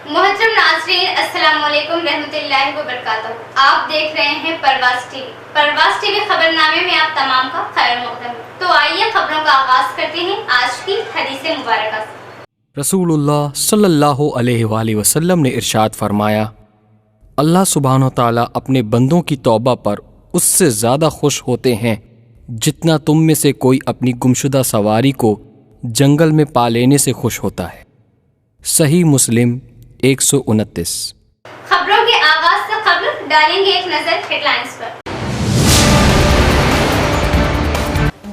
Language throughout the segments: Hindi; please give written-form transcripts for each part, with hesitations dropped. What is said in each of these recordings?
मोहतरम नाज़रीन, अस्सलाम वालेकुम रहमतुल्लाहि व बरकातहू। आप देख रहे हैं परवाज़ टीवी। परवाज़ टीवी खबरनामे में आप तमाम का खैर मक़दम। तो आइए खबरों का आगाज़ करते हैं आज की हदीस मुबारक से। रसूलुल्लाह सल्लल्लाहु अलैहि वसल्लम ने इरशाद फरमाया, अल्लाह सुब्हानो तआला अपने बंदों की तौबा पर उससे ज़्यादा खुश होते हैं जितना तुम में से कोई अपनी गुमशुदा सवारी को जंगल में पा लेने से खुश होता है। सही मुस्लिम 129। खबरों के आगाज से खबर डालेंगे एक नजर हेडलाइंस पर।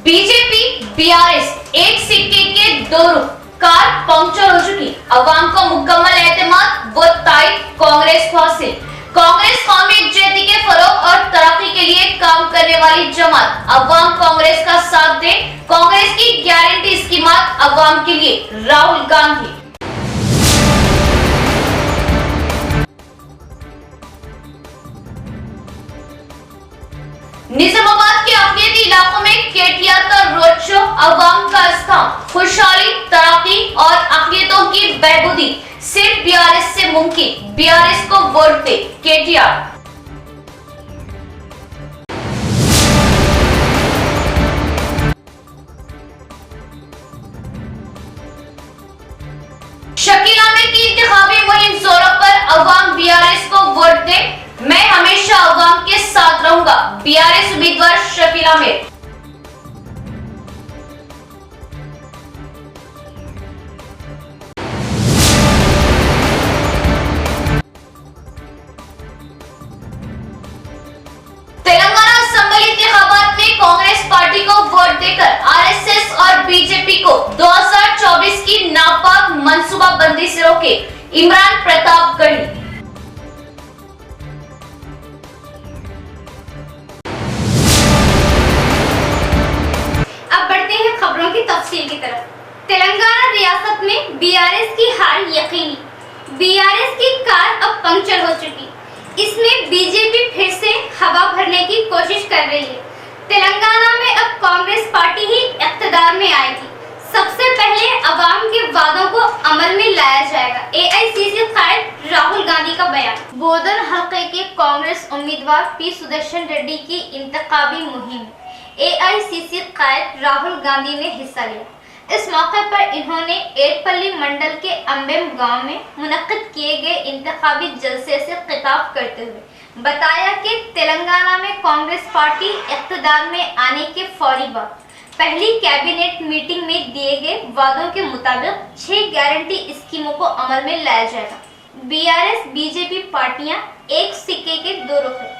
बीजेपी बीआरएस एक सिक्के के दो रुख, कार पंक्चर हो चुकी, अवाम को मुकम्मल एतमाद व ताईद कांग्रेस को हासिल। कांग्रेस कौमी यकजहती के फरोग और तरक्की के लिए काम करने वाली जमात, अवाम कांग्रेस का साथ दे। कांग्रेस की गारंटी स्कीमात अवाम के लिए, राहुल गांधी। निजामाबाद के अकलियती इलाकों में केटीआर का रोड शो, अवाम का इस्तेमाल, खुशहाली, तरक्की और अकलियतों की बहबूदी सिर्फ बीआरएस से मुमकिन। बीआरएस को वोट दे, केटीआर। शकील आमिर की इंतखाबी मुहिम जोरों पर, अवाम बीआरएस को वोट दे, मैं हमेशा अवाम के साथ रहूंगा, बीआरएस उम्मीदवार शकील आमिर। तेलंगाना असेंबली इंतखाबात में कांग्रेस पार्टी को वोट देकर आरएसएस और बीजेपी को 2024 की नापाक मंसूबाबंदी से रोके, इमरान प्रतापगढ़ी। खबरों की तफसील की तरफ। तेलंगाना रियासत में बीआरएस की हार यकीनी, बीआरएस की कार अब पंक्चर हो चुकी। इसमें बीजेपी फिर से हवा भरने की कोशिश कर रही है। तेलंगाना में अब कांग्रेस पार्टी ही इख्तिदार में आएगी। सबसे पहले अवाम के वादों को अमल में लाया जाएगा, एआईसीसी कायद राहुल गांधी का बयान। बोधन हल्के के कांग्रेस उम्मीदवार पी सुदर्शन रेड्डी की इंतखाबी मुहिम, एआईसीसी कायद राहुल गांधी ने हिस्सा लिया। इस मौके पर इन्होंने एरपल्ली मंडल के अंबेम गांव में मुनक्किद किए गए इंतखाबी जलसे से खिताब करते हुए बताया कि तेलंगाना में कांग्रेस पार्टी इख्तिदार में आने के फौरी बाद पहली कैबिनेट मीटिंग में दिए गए वादों के मुताबिक 6 गारंटी स्कीमों को अमल में लाया जाएगा। बीआरएस बीजेपी पार्टियां एक सिक्के के दो रुख हैं।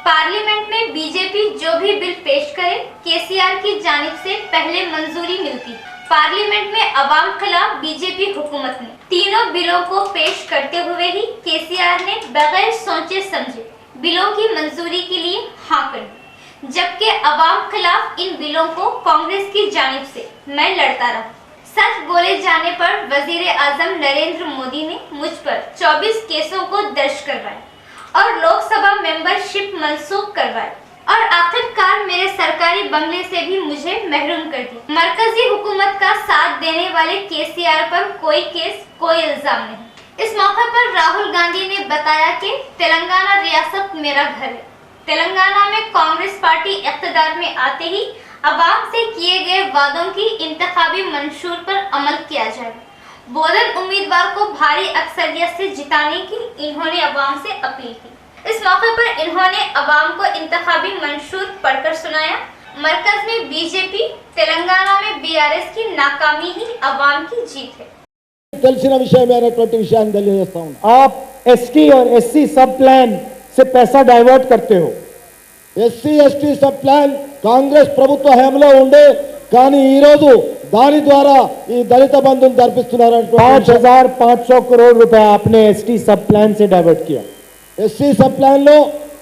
पार्लियामेंट में बीजेपी जो भी बिल पेश करे, केसीआर की जानिब से पहले मंजूरी मिलती। पार्लियामेंट में अवाम खिलाफ बीजेपी हुकूमत ने तीनों बिलों को पेश करते हुए ही केसीआर ने बगैर सोचे समझे बिलों की मंजूरी के लिए हाँ कर दी, जबकि अवाम खिलाफ इन बिलों को कांग्रेस की जानिब से मैं लड़ता रहा। सच बोले जाने पर वजीर आजम नरेंद्र मोदी ने मुझ पर 24 केसों को दर्ज करवाया और लोकसभा मेंबरशिप मंसूख करवाई और आखिरकार मेरे सरकारी बंगले से भी मुझे महरूम कर दिया। मरकजी हुकूमत का साथ देने वाले केसीआर पर कोई केस, कोई इल्जाम नहीं। इस मौके पर राहुल गांधी ने बताया कि तेलंगाना रियासत मेरा घर है। तेलंगाना में कांग्रेस पार्टी इख्तिदार में आते ही अवाम से किए गए वादों की इंतखाबी मंशूर पर अमल किया जाएगा। बोधन उम्मीदवार को भारी अक्सरियत से जिताने की इन्होंने अवाम से अपील की। इस मौके पर इन्होंने अवाम को इंतखाबी मंशूर पढ़कर सुनाया। मरकज में बीजेपी, तेलंगाना में बीआरएस की नाकामी ही अवाम की जीत है। తెలిసిన విషయమైనటువంటి విషయాన్ని తెలియజేస్తా ఉన్నాను। आप एसटी और एससी सब प्लान से पैसा डाइवर्ट करते हो। SC ST sub plan Congress ప్రభుత్వ హయాంలో ఉండే, కానీ ఈ రోజు దాని ద్వారా ఈ దళిత బంధువులు జరిపిస్తున్నారు। 5,500 करोड़ रुपए आपने एसटी सब प्लान से डाइवर्ट किया। ఎస్సీ సబ్ ప్లాన్ లో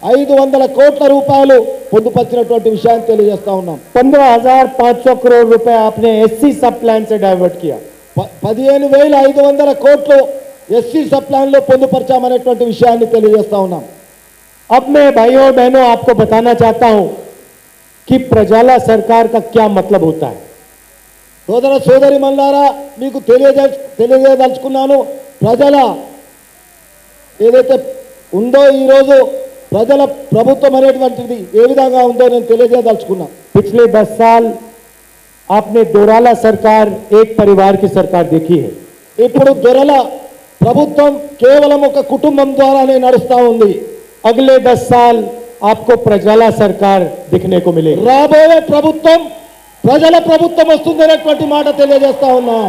500 కోట్ల రూపాయలు పొందుపరిచినటువంటి విషయాన్ని తెలియజేస్తా ఉన్నాం। 15,500 करोड़ रुपए आपने एससी सब प्लान से डाइवर्ट किया। 15,500 కోట్లు ఎస్సీ సబ్ ప్లాన్ లో పొందుపరిచామనేటువంటి విషయాన్ని తెలియజేస్తా ఉన్నాం। अब मैं भाइयों और बहनों आपको बताना चाहता हूं कि प्रजाला सरकार का क्या मतलब होता है। సోదర సోదరి మల్లారా, మీకు తెలియజేయదలుచుకున్నాను, ప్రజల ఏదైతే ఉందో ఈరోజు ప్రజల ప్రభుత్వం అనేటువంటిది ఏ విధంగా ఉందో నేను తెలియజేయదలుచుకున్నా. पिछले 10 साल आपने दोराला सरकार, एक परिवार की सरकार देखी है. ఇప్పుడు దొరల ప్రభుత్వం కేవలం ఒక కుటుంబం ద్వారానే నడుస్తా ఉంది. अगले 10 साल आपको प्रजाला सरकार दिखने को मिलेगी. రాబోయే ప్రభుత్వం ప్రజల ప్రభుత్వం వస్తుందనేటువంటి మాట తెలియజేస్తా ఉన్నా.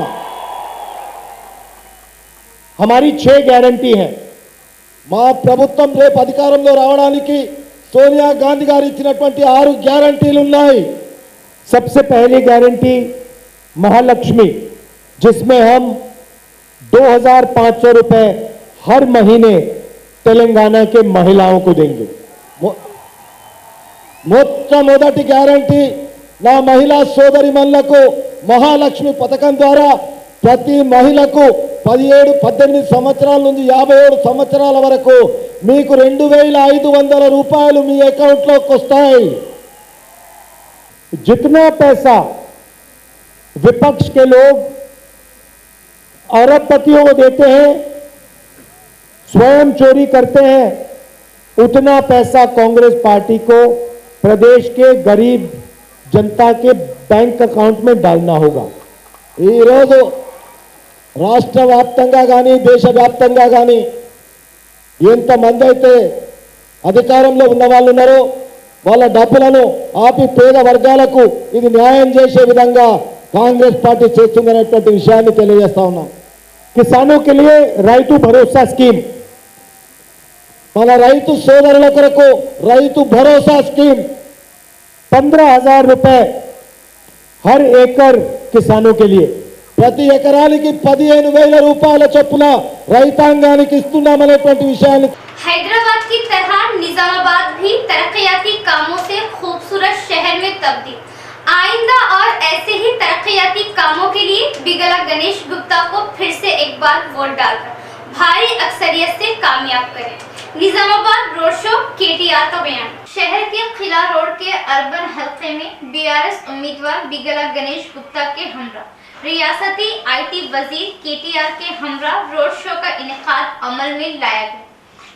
हमारी 6 गारंटी है. మా ప్రభుత్వం రేపు అధికారంలో రావడానికి సోనియా గాంధీ గారు ఇచ్చినటువంటి 6 గ్యారంటీలు ఉన్నాయి. सबसे पहली गारंटी महालक्ष्मी, जिसमें हम 2500 रुपए हर महीने तेलंगाना के महिलाओं को देंगे. మొట్టమొదటి గ్యారంటీ నా మహిళా సోదరిమణులకు మహాలక్ష్మి పథకం ద్వారా ప్రతి మహిళకు 17-18 సంవత్సరాల నుంచి 57 సంవత్సరాల వరకు మీకు 2500 రూపాయలు మీ అకౌంట్లోకి వస్తాయి. जितना पैसा विपक्ष के लोग अरबपतियों को देते हैं, स्वयं चोरी करते हैं, उतना पैसा कांग्रेस पार्टी को प्रदेश के गरीब जनता के बैंक अकाउंट में डालना होगा. ఈ రోజు రాష్ట్ర వ్యాప్తంగా కానీ దేశవ్యాప్తంగా కానీ ఎంతమంది అయితే అధికారంలో ఉన్న వాళ్ళు ఉన్నారో వాళ్ళ డబ్బులను ఆపి పేద వర్గాలకు ఇది న్యాయం చేసే విధంగా కాంగ్రెస్ పార్టీ చేస్తుందనేటువంటి విషయాన్ని తెలియజేస్తా ఉన్నాం. किसानों के लिए राइतु भरोसा स्कीम, మన రైతు సోదరుల కొరకు రైతు భరోసా స్కీమ్ 15,000 रुपए हर एकड़ किसानों के लिए. ప్రతి ఎకరానికి 15,000 రూపాయల చొప్పున రైతాంగానికి ఇస్తున్నామనేటువంటి విషయాన్ని. हैदराबाद की तरह निजामाबाद भी तरक्याती कामों से खूबसूरत शहर में तब्दील. आइंदा और ऐसे ही तरक्याती कामों के लिए बिगला गणेश गुप्ता को फिर से एक बार वोट डालकर भारी अक्सरियत से कामयाब करें. निजामाबाद रोड शो, केटीआर का बयान. शहर के किला रोड के अर्बन हल्के में बीआरएस उम्मीदवार बिगला गणेश गुप्ता के हमरा रियासती आईटी वजीर केटीआर के हमरा रोड शो का इनेकाद अमल में लाया गया.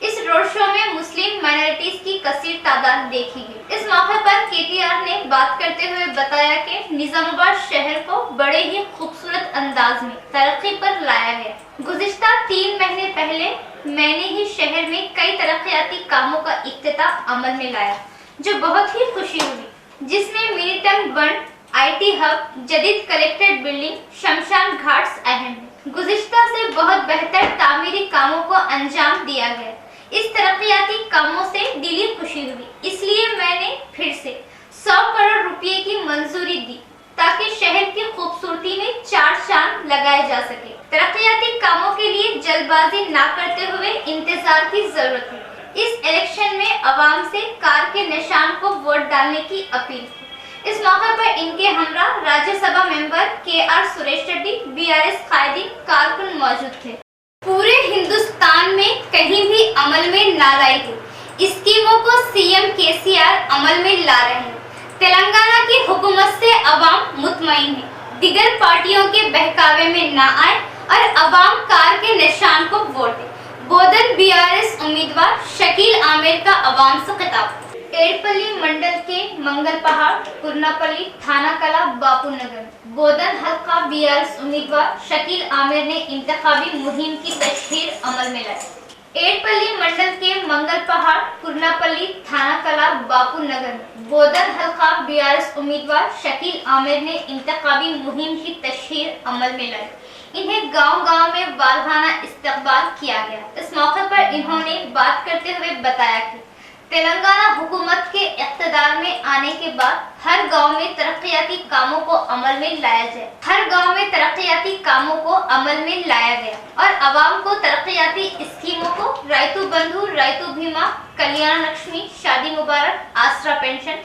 इस रोड शो में मुस्लिम माइनॉरिटीज की कसीर तादाद देखी गई. इस मौके पर केटीआर ने बात करते हुए बताया कि निजामाबाद शहर को बड़े ही खूबसूरत अंदाज में तरक्की पर लाया गया. गुज़िश्ता 3 महीने पहले मैंने ही शहर में कई तरक्याती कामों का इफ्तिताह अमल में लाया, जो बहुत ही खुशी हुई, जिसमें मिनीटन बंड, आईटी हब, जदीद कलेक्ट्रेट बिल्डिंग, शमशान घाट्स अहम है. गुज़िश्ता से बहुत बेहतर तामीरी कामों को अंजाम दिया गया. इस तरक्याती कामों से दिली खुशी हुई, इसलिए मैंने फिर से 100 करोड़ रुपए की मंजूरी दी ताकि शहर की खूबसूरती में 4 चांद लगाए जा सके. तरक्याती कामों के लिए जल्दबाजी ना करते हुए इंतजार की जरूरत है. इस इलेक्शन में अवाम से कार के निशान को वोट डालने की अपील की. इस मौके पर इनके हमरा Rajya Sabha member KR Suresh Reddy, BRS कायदी कारकुन मौजूद थे. पूरे हिंदुस्तान में कहीं भी अमल में ना लाई गई स्कीमों को सीएम केसीआर अमल में ला रहे हैं. तेलंगाना की हुकूमत से अवाम मुतमईन है. दिगर पार्टियों के बहकावे में ना आए और अवाम कार के निशान को वोट दे. बोधन बीआरएस उम्मीदवार शकील आमिर का अवाम से खिताब. एड़पल्ली मंडल के मंगल पहाड़, कुरनापल्ली, थाना कला, बापू नगर, बोधन हल्का बीआरएस उम्मीदवार शकील आमिर ने इंतखाबी मुहिम की तशहीर अमल में लाई. एड़पल्ली मंडल के मंगल पहाड़, कुरनापल्ली, थाना कला, बापू नगर, बोधन हल्का बीआरएस उम्मीदवार शकील आमिर ने इंतखाबी मुहिम की तशहीर अमल में लाई. इन्हें गांव-गांव में वालहाना इस्तकबाल किया गया. इस मौके पर इन्होंने बात करते हुए बताया कि तेलंगाना हुकूमत के इक़्तिदार में आने के बाद हर गांव में तरक्याती कामों को अमल में लाया जाए. हर गांव में तरक्याती कामों को अमल में लाया गया और अवाम को तरक्याती स्कीमों को राइतु बंधु, राइतु बीमा, कल्याण लक्ष्मी, शादी मुबारक, आसरा पेंशन,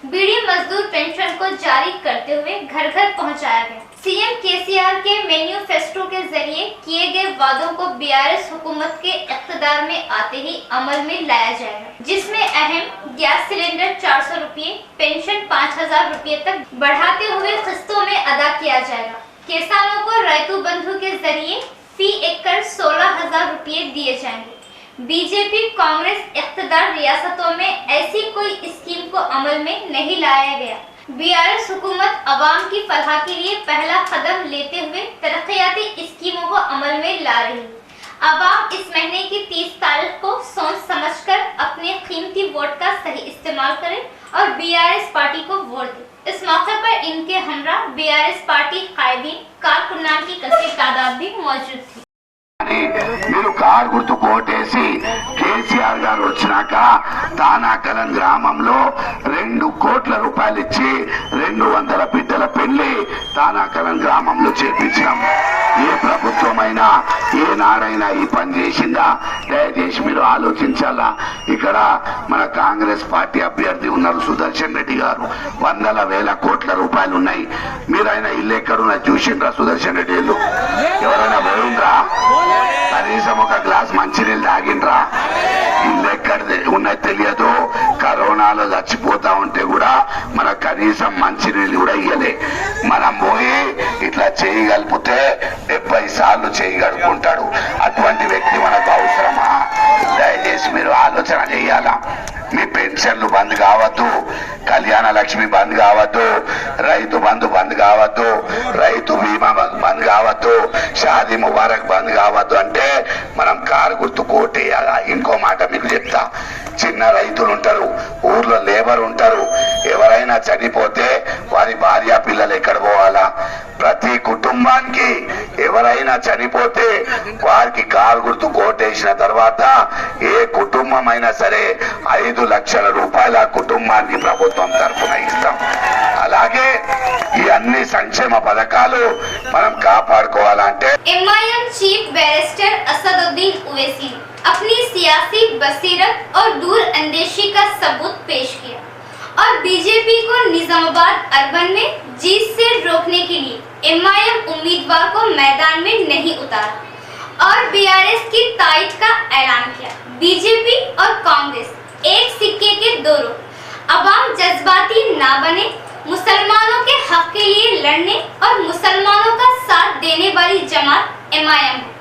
बीड़ी मजदूर पेंशन को जारी करते हुए घर घर पहुंचाया गया. सीएम केसीआर के मैन्युफेस्टो के जरिए किए गए वादों को बीआरएस हुकूमत के इक़्तिदार में आते ही अमल में लाया जाएगा, जिसमें अहम गैस सिलेंडर 400 रुपये, पेंशन 5,000 रुपये तक बढ़ाते हुए किस्तों में अदा किया जाएगा. किसानों को राइतु बंधु के जरिए फी एकड़ 16,000 रुपये दिए जाएंगे. बीजेपी कांग्रेस इख्तिदार रियासतों में ऐसी कोई स्कीम को अमल में नहीं लाया गया। बीआरएस हुकूमत अवाम की फलाह के लिए पहला कदम लेते हुए तरक्याती स्कीमों को अमल में ला रही है। अवाम इस महीने की 30 तारीख को सोच समझकर अपने कीमती वोट का सही इस्तेमाल करें और बीआरएस पार्टी को वोट दें। इस मौके पर इनके हमरा बीआरएस पार्टी कायदीन कारकुनान की कसीर तादाद भी मौजूद थी। మీరు కారు గుర్తు కోటేసి కేసీఆర్ గారు వచ్చినాక తానాకలం గ్రామంలో 2 కోట్ల రూపాయలు ఇచ్చి 200 బిడ్డల పెళ్లి తానాకలం గ్రామంలో చేపించాం. ఏ ప్రభుత్వమైనా ఏనాడైనా ఈ పని చేసిందా? దయచేసి మీరు ఆలోచించాలా. ఇక్కడ మన కాంగ్రెస్ పార్టీ అభ్యర్థి ఉన్నారు సుదర్శన్ రెడ్డి గారు. వందల వేల కోట్ల రూపాయలు ఉన్నాయి. మీరైనా ఇల్లు ఎక్కడున్నా చూసిండ్రా? సుదర్శన్ రెడ్డి ఇల్లు ఎవరైనా పోయిండ్రా? కనీసం ఒక గ్లాస్ మంచినీళ్ళు తాగిండ్రా? ఇల్లు ఎక్కడ ఉన్నది తెలియదు. కరోనాలో చచ్చిపోతా ఉంటే కూడా మన కనీసం మంచినీళ్ళు కూడా ఇయ్యలే. మనం పోయి ఇట్లా చేయగలిపితే 70 సార్లు చేయగలుగుంటాడు. అటువంటి వ్యక్తి మనకు అవసరమా? దయచేసి మీరు ఆలోచన చేయాలా. మీ పెన్షన్లు బంద్ కావద్దు, కళ్యాణ లక్ష్మి బంద్ కావద్దు, రైతు బంధు బంద్ కావద్దు, రైతు బీమా బంద్ కావద్దు, షాదీ ముబారక్ బంద్ కావద్దు అంటే మనం కారు గుర్తు కోటేయాలా. ఇంకో మాట మీకు చెప్తా. చిన్న రైతులు ఉంటారు, ఊర్లో లేబర్ ఉంటారు. ఎవరైనా చనిపోతే వారి భార్య పిల్లలు ఎక్కడ పోవాలా? ప్రతి కుటుంబానికి ఎవరైనా చనిపోతే వారికి కారు గుర్తు కోటేసిన తర్వాత ఏ కుటుంబం అయినా సరే 5 లక్షల రూపాయల కుటుంబానికి ప్రభుత్వం తరఫున ఇస్తాం. అలాగే ఈ అన్ని సంక్షేమ పథకాలు మనం కాపాడుకోవాలంటే MIM chief barrister Asaduddin Owaisi ने अपनी सियासी बसीरत और दूर अंदेशी का सबूत पेश किया और बीजेपी को निजामाबाद अर्बन में जीत से रोकने के लिए एमआईएम उम्मीदवार को मैदान में नहीं उतारा और बीआरएस की तायद का ऐलान किया। बीजेपी और कांग्रेस एक सिक्के के दो रुख। अवाम जज्बाती ना बने, मुसलमानों के हक के लिए लड़ने और मुसलमानों का साथ देने वाली जमात एमआईएम है।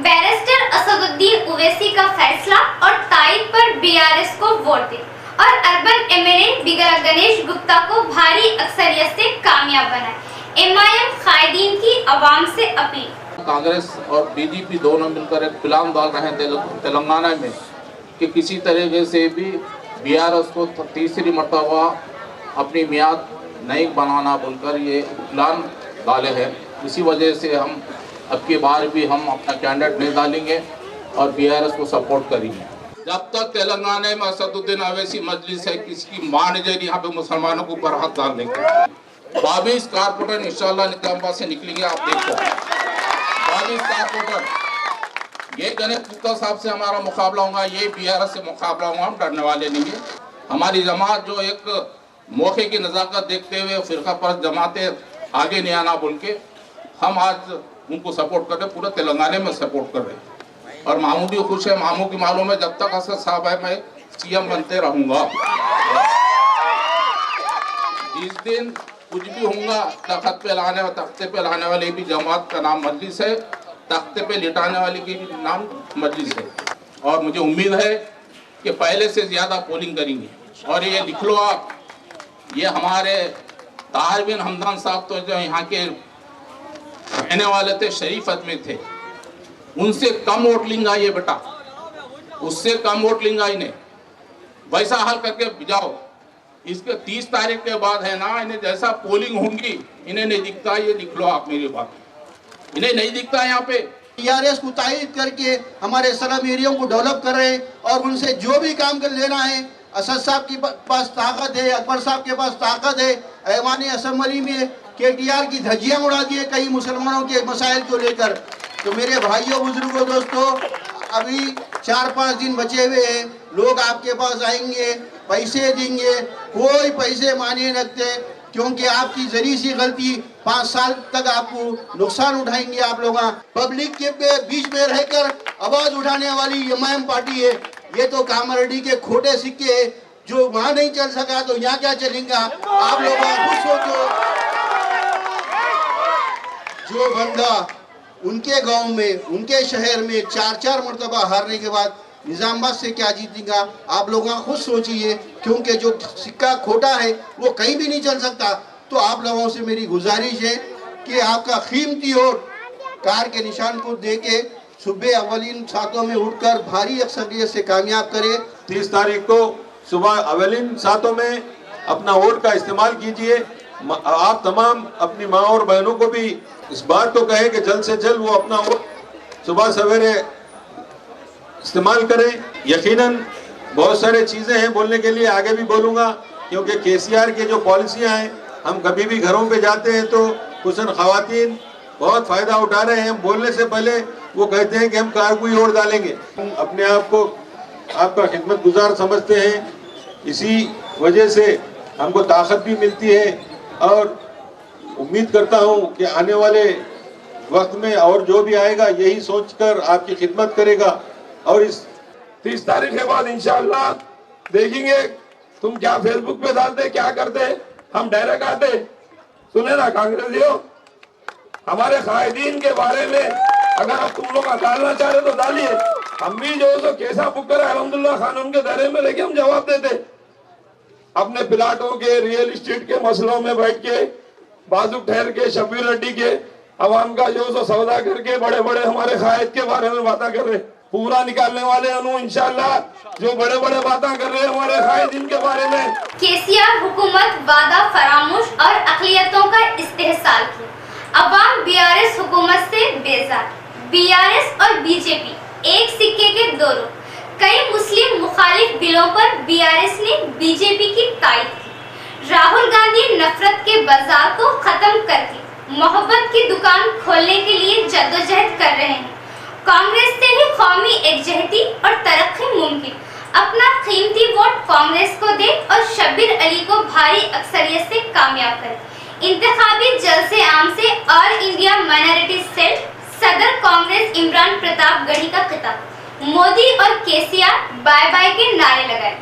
बैरिस्टर असदुद्दीन ओवैसी का फैसला और तायद पर बीआरएस को वोट दे और अर्बन एमएलए बिगरा गणेश गुप्ता को भारी अक्सरियत से कामयाब बनाए। एमआईएम कायदीन की अवाम से अपील। कांग्रेस और बीजेपी दोनों मिलकर एक प्लान डाल रहे हैं तेलंगाना में कि किसी तरीके से भी बीआरएस को तीसरी मरतबा अपनी मियाद नहीं बनाना बोलकर ये प्लान डाले हैं। इसी वजह से हम अब की बार भी हम अपना कैंडिडेट नहीं डालेंगे और बीआरएस को सपोर्ट करेंगे। जब तक तेलंगाना में असदुद्दीन ओवैसी मजलिस है, किसकी मान जाए यहाँ पे मुसलमानों के ऊपर हाथ डाल देंगे। 22 कारपोरेटर इंशाल्लाह निजामाबाद से निकलेंगे। आप देखो 22 कारपोरेटर। ये गणेश गुप्ता साहब से हमारा मुकाबला होगा, ये बीआरएस से मुकाबला होगा। हम डरने वाले नहीं है। हमारी जमात जो एक मौके की नज़ाकत देखते हुए फिरका पर जमाते आगे नहीं आना बोल के हम आज उनको सपोर्ट कर रहे, पूरे तेलंगाना में सपोर्ट कर रहे हैं। और मामू भी खुश है। मामू की मालूम है जब तक असद साहब है मैं सीएम बनते रहूंगा। जिस दिन कुछ भी होगा तख्त पे लाने और तख्ते पे लाने वाले भी जमात का नाम मजलिस है, तख्ते पे लिटाने वाले की भी नाम मजलिस है। और मुझे उम्मीद है कि पहले से ज़्यादा पोलिंग करेंगे। और ये लिख लो आप, ये हमारे ताहिर बिन हमदान साहब तो जो यहाँ के रहने वाले थे, शरीफ आदमी थे, उनसे कम वोट लेंगा ये बेटा, उससे कम वोट लेंगा इन्हें। वैसा हाल करके जाओ। इसके 30 तारीख के बाद है ना, इन्हें जैसा पोलिंग होंगी इन्हें नहीं दिखता। ये लिख लो आप मेरी बात, इन्हें नहीं दिखता यहाँ पे। बीआरएस को तायद करके हमारे स्लम एरिया को डेवलप कर रहे हैं और उनसे जो भी काम कर लेना है। असद साहब के पास ताकत है, अकबर साहब के पास ताकत है। ऐवान असम्बली में केटीआर की धज्जियां उड़ा दी है कई मुसलमानों के मसाइल को लेकर। तो मेरे भाइयों बुजुर्गों दोस्तों, अभी 4-5 दिन बचे हुए हैं। लोग आपके पास आएंगे, पैसे देंगे, कोई पैसे माने रखते क्योंकि आपकी जरी सी गलती 5 साल तक आपको नुकसान उठाएंगे। आप लोग पब्लिक के बीच में रहकर आवाज उठाने वाली एमआईएम पार्टी है। ये तो कामरेड्डी के खोटे सिक्के है, जो वहां नहीं चल सका तो यहाँ क्या चलेगा? आप लोग खुद सोचो। जो बंदा उनके गांव में, उनके शहर में 4-4 मरतबा हारने के बाद निजामाबाद से क्या जीतेगा, आप लोग खुद सोचिए, क्योंकि जो सिक्का खोटा है वो कहीं भी नहीं चल सकता। तो आप लोगों से मेरी गुजारिश है कि आपका कीमती वोट कार के निशान को दे के सुबह अवलिन सातों में उठकर भारी अक्सरियत से कामयाब करें। 30 तारीख को सुबह अवलिन सातों में अपना वोट का इस्तेमाल कीजिए। आप तमाम अपनी माँ और बहनों को भी इस बात तो कहें कि जल्द से जल्द वो अपना वोट सुबह सवेरे इस्तेमाल करें। यकीनन बहुत सारे चीज़ें हैं बोलने के लिए, आगे भी बोलूँगा, क्योंकि केसीआर की जो पॉलिसियाँ हैं, हम कभी भी घरों पे जाते हैं तो हुस्न ख़वातीन बहुत फ़ायदा उठा रहे हैं। बोलने से पहले वो कहते हैं कि हम कार को ही वोट डालेंगे। अपने आप को आपका खिदमत गुजार समझते हैं, इसी वजह से हमको ताकत भी मिलती है और उम्मीद करता हूँ कि आने वाले वक्त में और जो भी आएगा यही सोचकर आपकी खिदमत करेगा। और इस 30 तारीख के बाद इंशाअल्लाह देखेंगे तुम क्या फेसबुक पे डालते, क्या करते, हम डायरेक्ट आते। सुने ना कांग्रेसियों, हमारे कायदीन के बारे में अगर आप तुम लोग डालना चाह रहे तो डालिए। हम भी जो तो कैसा पुकर अल्हम्दुलिल्लाह कानून के दायरे में लेके हम जवाब देते। अपने प्लाटों के, रियल एस्टेट के मसलों में बैठ के, बाजू ठहर के, शब्बीर रेड्डी के अवाम का जो तो सौदा करके बड़े बड़े हमारे कायद के बारे में बातें कर रहे, पूरा निकालने वाले अनु इंशाअल्लाह जो बड़े बड़े बातें कर रहे हैं हमारे कायदीन के बारे में। केसीआर हुकूमत वादा फरामोश और अक़लियतों का इस्तेहसाल की। अवाम बीआरएस हुकूमत से बेजार। बीआरएस और बीजेपी एक सिक्के के दो रुख। कई मुस्लिम मुखालिफ बिलों पर बीआरएस ने बीजेपी की तायद की। राहुल गांधी नफरत के बाजार को खत्म करके मोहब्बत की दुकान खोलने के लिए जद्दोजहद कर रहे हैं। कांग्रेस से ही कौमी एकजहती और तरक्की मुमकिन। अपना कीमती वोट कांग्रेस को दे और शब्बीर अली को भारी अक्सरियत से कामयाब करें। इंतखाबी जलसे आम से ऑल इंडिया माइनॉरिटी सेल सदर कांग्रेस इमरान प्रताप गढ़ी का खिताब। मोदी और केसीआर बाय बाय के नारे लगाए।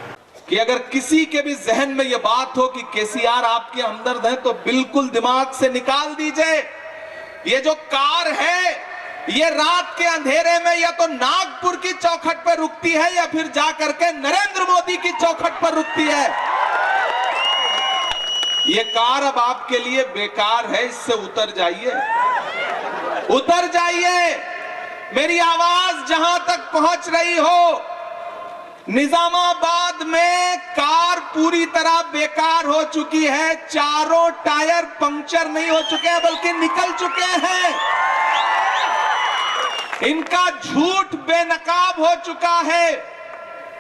कि अगर किसी के भी जहन में यह बात हो कि केसीआर आपके हमदर्द हैं तो बिल्कुल दिमाग से निकाल दीजिए। ये जो कार है ये रात के अंधेरे में या तो नागपुर की चौखट पर रुकती है या फिर जाकर के नरेंद्र मोदी की चौखट पर रुकती है। ये कार अब आपके लिए बेकार है, इससे उतर जाइए, उतर जाइए। मेरी आवाज जहां तक पहुंच रही हो, निजामाबाद में कार पूरी तरह बेकार हो चुकी है। चारों टायर पंक्चर नहीं हो चुके हैं बल्कि निकल चुके हैं। इनका झूठ बेनकाब हो चुका है।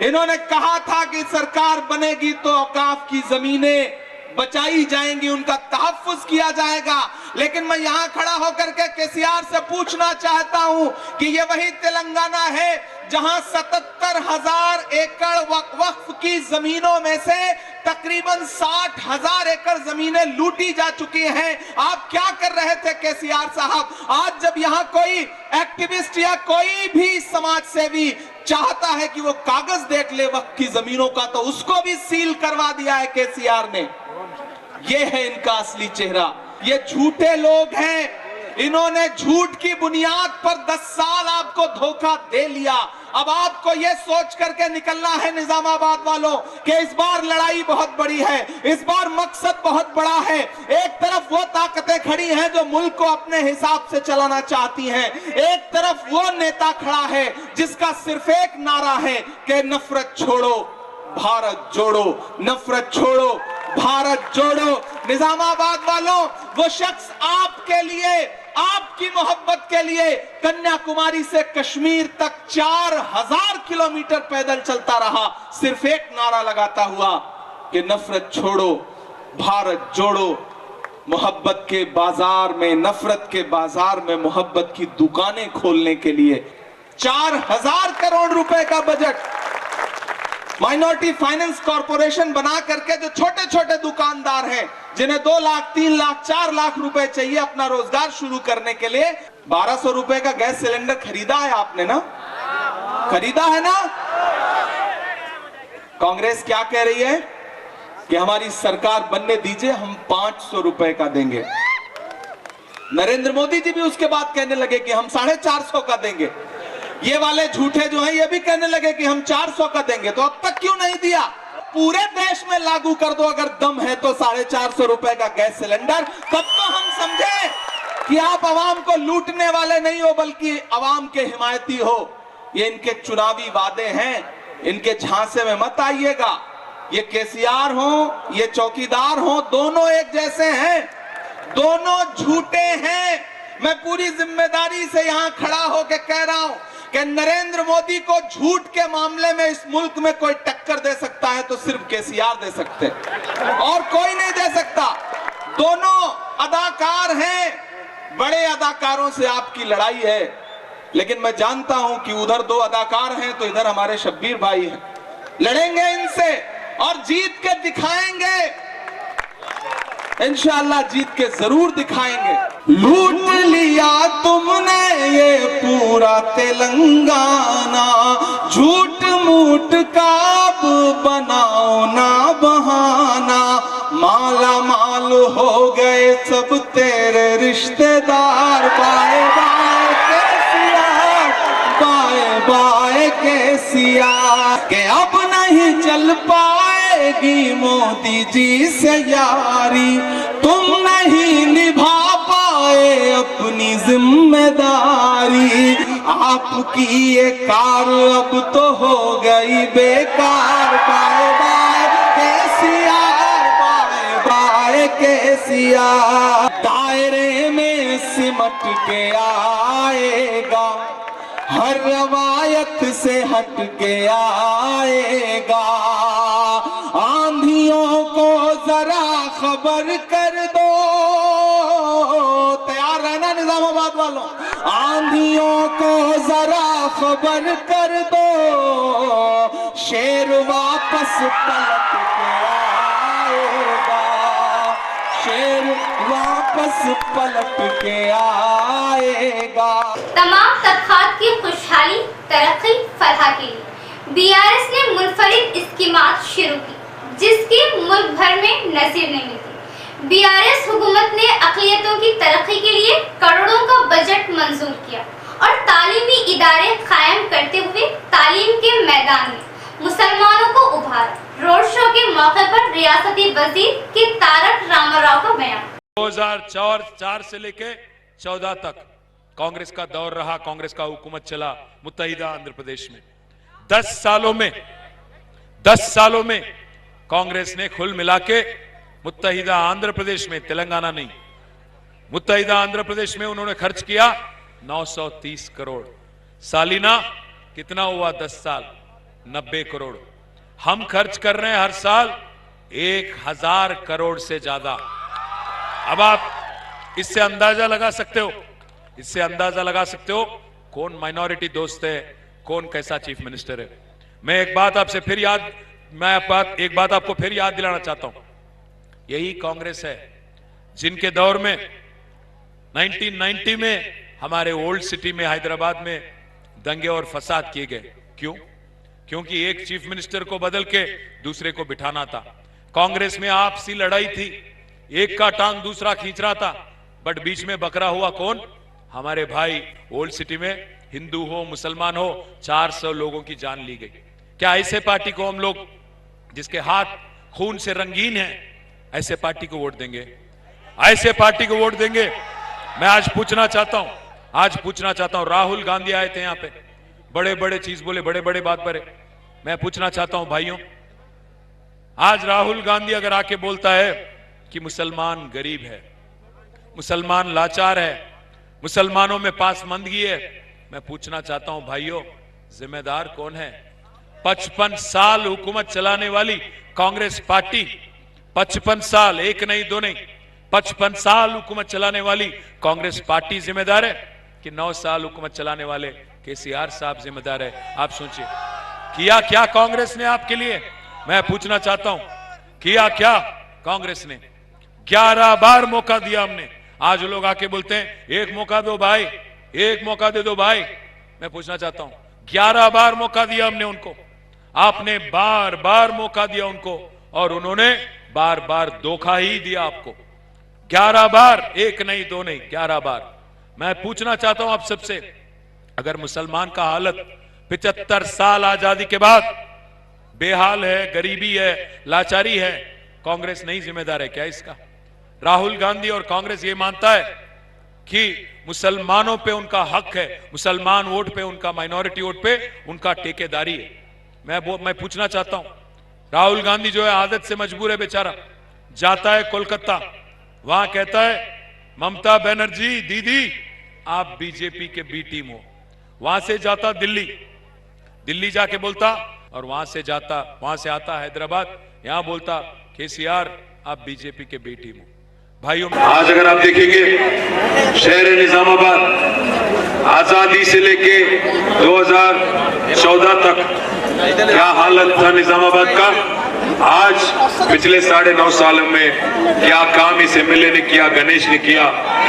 इन्होंने कहा था कि सरकार बनेगी तो औकाफ की जमीनें बचाई जाएंगी, उनका तहफ्फुज किया जाएगा। लेकिन मैं यहां खड़ा होकर के केसीआर से पूछना चाहता हूं कि ये वही तेलंगाना है जहां 77,000 एकड़ वक्फ की जमीनों में से तकरीबन 60,000 एकड़ जमीनें लूटी जा चुकी हैं। आप क्या कर रहे थे केसीआर साहब? आज जब यहां कोई एक्टिविस्ट या कोई भी समाज सेवी चाहता है कि वो कागज देख ले वक्फ की जमीनों का, तो उसको भी सील करवा दिया है केसीआर ने। ये है इनका असली चेहरा। ये झूठे लोग हैं। इन्होंने झूठ की बुनियाद पर 10 साल आपको धोखा दे लिया। अब आपको ये सोच करके निकलना है निजामाबाद वालों कि इस बार लड़ाई बहुत बड़ी है, इस बार मकसद बहुत बड़ा है। एक तरफ वो ताकतें खड़ी हैं जो मुल्क को अपने हिसाब से चलाना चाहती हैं, एक तरफ वो नेता खड़ा है जिसका सिर्फ एक नारा है कि नफरत छोड़ो भारत जोड़ो, नफरत छोड़ो भारत जोड़ो। निजामाबाद वालों, वो शख्स आपके लिए, आपकी मोहब्बत के लिए कन्याकुमारी से कश्मीर तक 4000 किलोमीटर पैदल चलता रहा, सिर्फ एक नारा लगाता हुआ कि नफरत छोड़ो भारत जोड़ो। मोहब्बत के बाजार में, नफरत के बाजार में मोहब्बत की दुकानें खोलने के लिए 4000 करोड़ रुपए का बजट माइनॉरिटी फाइनेंस कॉर्पोरेशन बना करके जो छोटे छोटे दुकानदार हैं जिन्हें 2 लाख, 3 लाख, 4 लाख रुपए चाहिए अपना रोजगार शुरू करने के लिए, 1200 रुपए का गैस सिलेंडर खरीदा है आपने ना? खरीदा है ना? कांग्रेस क्या कह रही है कि हमारी सरकार बनने दीजिए, हम 500 रुपए का देंगे। नरेंद्र मोदी जी भी उसके बाद कहने लगे कि हम 450 का देंगे। ये वाले झूठे जो हैं ये भी कहने लगे कि हम 400 का देंगे, तो अब तक क्यों नहीं दिया? पूरे देश में लागू कर दो अगर दम है तो 450 रुपए का गैस सिलेंडर, तब तो हम समझे कि आप आवाम को लूटने वाले नहीं हो बल्कि आवाम के हिमायती हो। ये इनके चुनावी वादे हैं, इनके झांसे में मत आइएगा। ये केसीआर हो, ये चौकीदार हो, दोनों एक जैसे हैं, दोनों झूठे हैं। मैं पूरी जिम्मेदारी से यहां खड़ा होकर कह रहा हूं कि नरेंद्र मोदी को झूठ के मामले में इस मुल्क में कोई टक्कर दे सकता है तो सिर्फ केसीआर दे सकते हैं और कोई नहीं दे सकता। दोनों अदाकार हैं, बड़े अदाकारों से आपकी लड़ाई है, लेकिन मैं जानता हूं कि उधर 2 अदाकार हैं तो इधर हमारे शब्बीर भाई हैं। लड़ेंगे इनसे और जीत के दिखाएंगे, इंशाअल्लाह जीत के जरूर दिखाएंगे। लूट लिया तुमने ये पूरा तेलंगाना, झूठ मूठ का अब बनाओ ना बहाना, माला माल हो गए सब तेरे रिश्तेदार, bye bye KCR, bye bye KCR, के अब नहीं चल पाएगी मोदी जी से यारी, तुम नहीं निभा पाए अपनी जिम्मेदारी, आपकी ये कार अब तो हो गई बेकार, bye bye KCR, bye bye KCR, दायरे में सिमट के आएगा, हर रवायत से हट के आएगा, आंधियों को जरा खबर कर दो, तैयार रहना निजामाबाद वालों, आंधियों को जरा खबर कर दो, शेर वापस पलट के आएगा, शेर वापस पलट के आएगा। तमाम तबकात की खुशहाली, तरक्की, फलाह के लिए बीआरएस ने मुनफरिद स्कीमात शुरू की जिसकी मुल्क भर में नजीर नहीं मिलती। बीआरएस हुकूमत ने अक़लियतों की तरक्की के लिए करोड़ों का बजट मंजूर किया और तालीमी इदारे कायम करते हुए तालीम के मैदान में मुसलमानों को उभारा। रोड शो के मौके पर रियासती वजीर के तारक रामाराव का बयान। 2004 से लेके 14 तक कांग्रेस का दौर रहा, कांग्रेस का हुकूमत चला मुत्तहिदा आंध्र प्रदेश में। 10 सालों में कांग्रेस ने कुल मिला के मुत्तहिदा आंध्र प्रदेश में, तेलंगाना नहीं, मुत्तहिदा आंध्र प्रदेश में उन्होंने खर्च किया 930 करोड़। सालीना कितना हुआ 10 साल? 90 करोड़। हम खर्च कर रहे हैं हर साल 1000 करोड़ से ज्यादा। अब आप इससे अंदाजा लगा सकते हो, कौन माइनॉरिटी दोस्त है, कौन कैसा चीफ मिनिस्टर है। मैं एक बात आपको फिर याद दिलाना चाहता हूं। यही कांग्रेस है जिनके दौर में 1990 में हमारे ओल्ड सिटी में हैदराबाद में दंगे और फसाद किए गए। क्यों? क्योंकि एक चीफ मिनिस्टर को बदल के दूसरे को बिठाना था। कांग्रेस में आपसी लड़ाई थी, एक का टांग दूसरा खींच रहा था, बट बीच में बकरा हुआ कौन? हमारे भाई। ओल्ड सिटी में हिंदू हो मुसलमान हो 400 लोगों की जान ली गई। क्या ऐसे पार्टी को हम लोग, जिसके हाथ खून से रंगीन हैं, ऐसे पार्टी को वोट देंगे? ऐसे पार्टी को वोट देंगे? मैं आज पूछना चाहता हूं, राहुल गांधी आए थे यहां पे, बड़े बड़े चीज बोले, बड़े बड़े बात भरे। मैं पूछना चाहता हूं भाइयों, आज राहुल गांधी अगर आके बोलता है कि मुसलमान गरीब है, मुसलमान लाचार है, मुसलमानों में पासमंदगी है, मैं पूछना चाहता हूं भाइयों, जिम्मेदार कौन है? 55 साल हुकूमत चलाने वाली कांग्रेस पार्टी, 55 साल, एक नहीं दो नहीं, 55 साल हुकूमत चलाने वाली कांग्रेस पार्टी जिम्मेदार है कि 9 साल हुकूमत चलाने वाले केसीआर साहब जिम्मेदार है? आप सोचिए, किया क्या कांग्रेस ने आपके लिए? मैं पूछना चाहता हूं, किया क्या कांग्रेस ने? 11 बार मौका दिया हमने। आज लोग आके बोलते हैं एक मौका दो भाई, एक मौका दे दो भाई। मैं पूछना चाहता हूं, 11 बार मौका दिया हमने उनको, आपने बार बार मौका दिया उनको और उन्होंने बार बार धोखा ही दिया आपको। 11 बार, एक नहीं दो नहीं, 11 बार। मैं पूछना चाहता हूं आप सबसे, अगर मुसलमान का हालत 75 साल आजादी के बाद बेहाल है, गरीबी है, लाचारी है, कांग्रेस नहीं जिम्मेदार है क्या इसका? राहुल गांधी और कांग्रेस ये मानता है कि मुसलमानों पे उनका हक है, मुसलमान वोट पे उनका, माइनॉरिटी वोट पे उनका ठेकेदारी है। मैं पूछना चाहता हूं, राहुल गांधी जो है आदत से मजबूर है बेचारा, जाता है कोलकाता, वहां कहता है ममता बनर्जी दीदी आप बीजेपी के बी टीम हो, वहां से जाता दिल्ली जाके बोलता, और वहां से आता हैदराबाद, यहां बोलता केसीआर आप बीजेपी के बी टीम हो। भाइयों, आज अगर आप देखेंगे शहर निजामाबाद आजादी से लेके 2014 तक क्या हालत था निजामाबाद का, आज पिछले 9.5 सालों में क्या काम इस एमएलए ने किया, गणेश ने किया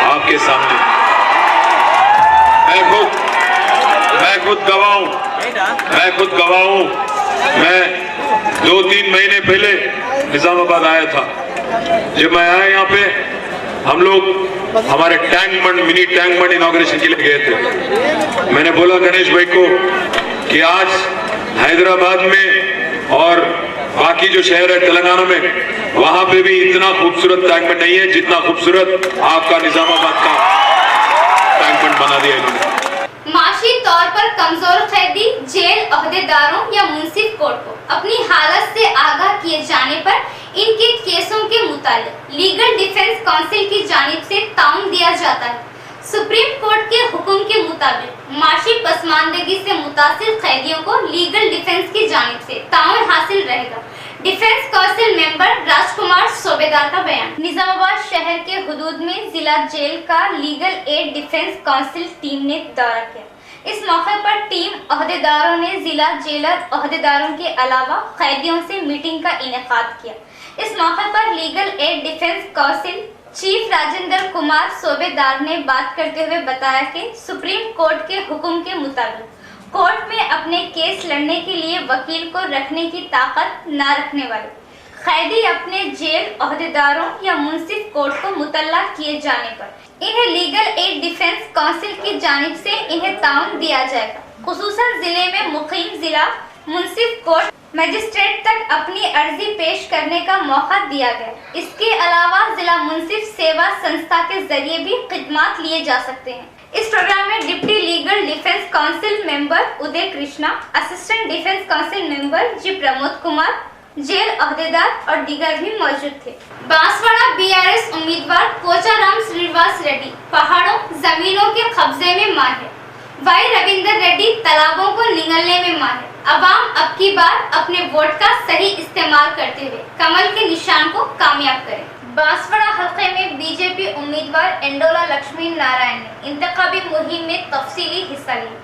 आपके सामने। मैं खुद गवाह हूं। मैं 2-3 महीने पहले निजामाबाद आया था। जब मैं आया यहाँ पे, हम लोग हमारे मिनी टैंक बंड इनॉग्रेशन के लिए गए थे। मैंने बोला गणेश भाई को कि आज हैदराबाद में और बाकी जो शहर है तेलंगाना में, वहां पे भी इतना खूबसूरत टैंक बंड नहीं है जितना खूबसूरत आपका निजामाबाद का टैंक बंड बना दिया इन्होंने। माशी तौर पर कमजोर कैदी जेल ओहदेदारों या मुंसिफ कोर्ट को अपनी हालत से आगाह किए जाने पर इनके केसों के मुतालिक लीगल डिफेंस काउंसिल की जानिब से ताउन दिया जाता है। सुप्रीम कोर्ट के हुक्म के मुताबिक माशी पसमानदगी से मुतासिर कैदियों को लीगल डिफेंस की जानिब से ताउन हासिल रहेगा। डिफेंस काउंसिल मेंबर राजकुमार सूबेदार का बयान। निजामाबाद शहर के हुदूद में जिला जेल का legal aid defence council team ने दौरा किया। इस मौके पर टीम ओहदेदारों ने जिला जेलर ओहदेदारों के अलावा कैदियों से मीटिंग का इनेकाद किया। इस मौके पर legal aid defence council chief Rajendra Kumar सूबेदार ने बात करते हुए बताया कि सुप्रीम कोर्ट के हुक्म के मुताबिक कोर्ट में अपने केस लड़ने के लिए वकील को रखने की ताकत न रखने वाले कैदी अपने जेल ओहदेदारों या मुंसिफ कोर्ट को मुतल्ला किए जाने पर इन्हें लीगल एड डिफेंस काउंसिल की जानिब से इन्हें ताउन दिया जाएगा। खुसूसन जिले में मुकीम जिला मुंसिफ कोर्ट मजिस्ट्रेट तक अपनी अर्जी पेश करने का मौका दिया गया। इसके अलावा जिला मुंसिफ सेवा संस्था के जरिए भी खिदमात लिए जा सकते हैं। इस प्रोग्राम में deputy legal defence counsel member Uday Krishna, assistant defence counsel member G Pramod Kumar, jail ओहदेदार और दीगर भी मौजूद थे। बांसवाड़ा बीआरएस उम्मीदवार पोचाराम श्रीनिवास रेड्डी पहाड़ों जमीनों के कब्जे में माहिर, वाई रविंदर रेड्डी तालाबों को निगलने में माहिर। अवाम अब की बार अपने वोट का सही इस्तेमाल करते हुए कमल के निशान को कामयाब करें। बांसवाड़ा हल्के में बीजेपी उम्मीदवार एंडोला लक्ष्मी नारायण ने इंतखाबी मुहिम में तफसीली हिस्सा लिया।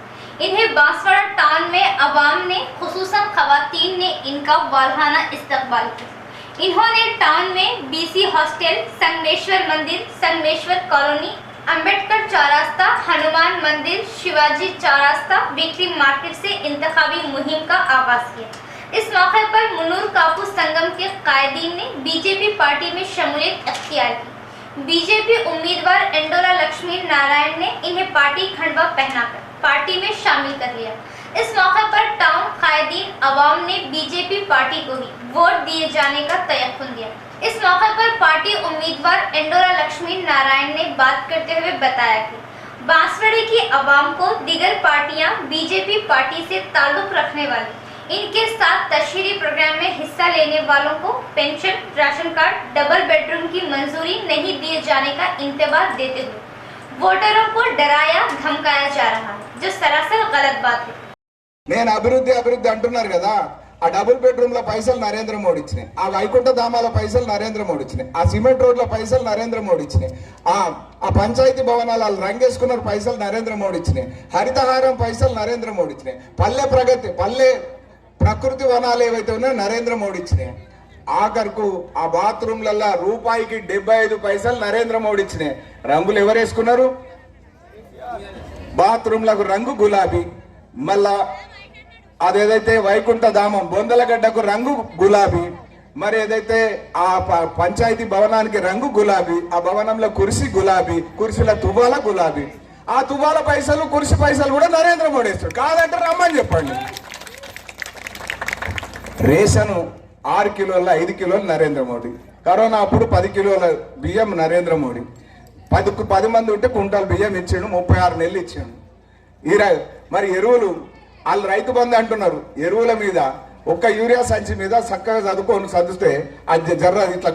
इन्हें बांसवाड़ा टाउन में अवाम ने, खुसूसन खवातीन ने इनका वालहाना इस्तकबाल किया। इन्होंने टाउन में बीसी हॉस्टल, संगमेश्वर मंदिर, संगमेश्वर कॉलोनी, अंबेडकर चौरास्ता, हनुमान मंदिर, शिवाजी चौरास्ता, वीकली मार्केट से इंतखाबी मुहिम का आगाज किया। इस मौके पर मुनूर कापू संगम के कायदीन ने बीजेपी पार्टी में शमूलियत अख्तियार की। बीजेपी उम्मीदवार एंडोला लक्ष्मी नारायण ने इन्हें पार्टी खंडवा पहनाकर पार्टी में शामिल कर लिया। इस मौके पर टाउन कायदीन अवाम ने बीजेपी पार्टी को ही वोट दिए जाने का तयक्कुन दिया। इस मौके पर पार्टी उम्मीदवार एंडोला लक्ष्मी नारायण ने बात करते हुए बताया कि बांसवाड़े की अवाम को दीगर पार्टियां बीजेपी पार्टी से ताल्लुक रखने वाली इनके साथ तशहीरी प्रोग्राम में हिस्सा लेने वालों को pension, ration card, double bedroom की मंजूरी नहीं दिए जाने का इंतबाह देते हुए वोटरों को डराया धमकाया जा रहा है, जो सरासर गलत बात है। నేను అభివృద్ధి అంటున్నారు కదా, ఆ డబుల్ బెడ్రూమ్ ల పైసలు నరేంద్ర మోడీ ఇచ్చినాయి, ఆ వైకుంఠ ధామాల పైసలు నరేంద్ర మోడీ ఇచ్చినాయి, ఆ సిమెంట్ రోడ్ల పైసలు నరేంద్ర మోడీ ఇచ్చినాయి, ఆ పంచాయతీ భవనాల రంగేసుకున్న పైసలు నరేంద్ర మోడీ ఇచ్చినాయి, హరితహారం పైసలు నరేంద్ర మోడీ ఇచ్చినాయి, పల్లె ప్రగతి, పల్లె ప్రకృతి వనాలు ఏవైతే ఉన్నాయో నరేంద్ర మోడీ ఇచ్చినాయి, ఆఖరుకు ఆ బాత్రూమ్లల్లో రూపాయికి 75 పైసలు నరేంద్ర మోడీ ఇచ్చినాయి. రంగులు ఎవరు వేసుకున్నారు? బాత్రూమ్లకు రంగు గులాబీ, మళ్ళా అదేదైతే వైకుంఠ ధామం బొందలగడ్డకు రంగు గులాబీ, మరి ఏదైతే ఆ పంచాయతీ భవనానికి రంగు గులాబీ, ఆ భవనంలో కుర్చీ గులాబీ, కుర్చీల తువ్వాల గులాబీ, ఆ తువ్వాల పైసలు కుర్చీ పైసలు కూడా నరేంద్ర మోడీ ఇస్తాడు. కాదంటే రమ్మని చెప్పండి. రేషను 6 కిలోల 5 కిలోలు నరేంద్ర మోడీ. కరోనా అప్పుడు 10 కిలోల బియ్యం నరేంద్ర మోడీ. 10 మంది ఉంటే కుంటాలు బియ్యం ఇచ్చాడు, 36 నెలలు ఇచ్చాడు. మరి ఎరువులు వాళ్ళు రైతు బంధు అంటున్నారు. ఎరువుల మీద ఒక్క యూరియా సంచి మీద చక్కగా చదివితే అది జర్ర ఇట్లా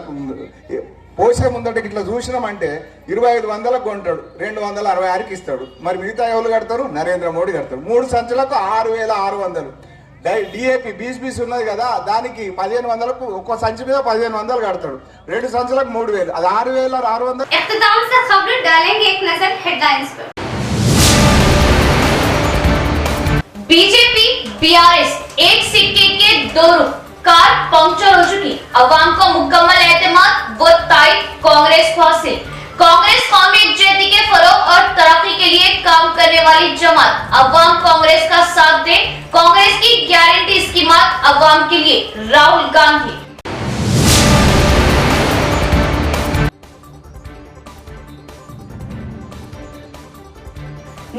పోసే ముందటికి ఇట్లా చూసినామంటే 2500కు కొంటాడు, 266కి ఇస్తాడు. మరి మిగతా ఎవరు కడతారు? నరేంద్ర మోడీ కడతాడు. 3 సంచులకు 6600. డిఏపి బీస్ ఉన్నది కదా, దానికి 1500కు ఒక్క సంచి మీద 1500 కడతాడు. 2 సంచులకు 3000, అది 6600. इख्तिताम से खबर डालेंगे एक नजर हेडलाइंस पर। बीजेपी बीआरएस एक सिक्के के 2 रुख, कार पंक्चर हो चुकी, अवाम को मुकम्मल एतमाद व ताईद कांग्रेस को हासिल। कांग्रेस कौमी यकजहती के फरोग और तरक्की के लिए काम करने वाली जमात, अवाम कांग्रेस का साथ दे, कांग्रेस की गारंटी स्कीमात अवाम के लिए, राहुल गांधी।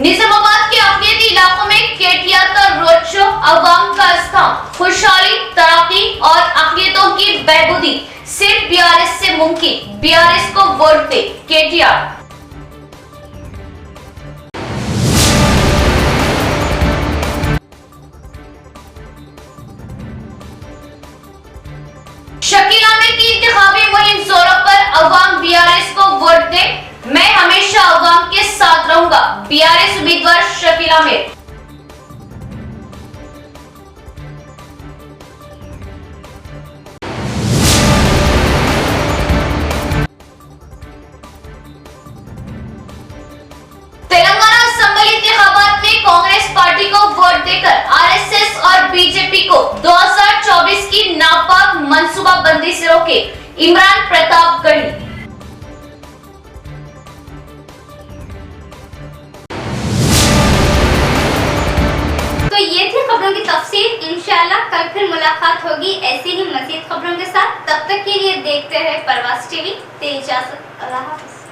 निजामाबाद के अकलियती इलाकों में केटीआर का रोड शो, अवाम का इस्लाम, खुशहाली, तरक्की और अकलियतों की बहबूदी सिर्फ बीआरएस से मुमकिन, बीआरएस को वोट दे, केटीआर। शकील आमिर की इंतखाबी मुहिम जोरों पर, अवाम बीआरएस को वोट दे, मैं हमेशा अवाम के साथ रहूंगा, बीआरएस उम्मीदवार शकील आमिर। तेलंगाना असेंबली इंतखाबात में कांग्रेस पार्टी को वोट देकर आरएसएस और बीजेपी को 2024 की नापाक मंसूबाबंदी से रोके, इमरान प्रतापगढ़ी। तो ये थी खबरों की तफसील। इंशाल्लाह कल फिर मुलाकात होगी ऐसी ही मज़ीद खबरों के साथ। तब तक के लिए देखते रहे परवास टीवी। इजाज़त, अल्लाह हाफ़िज़।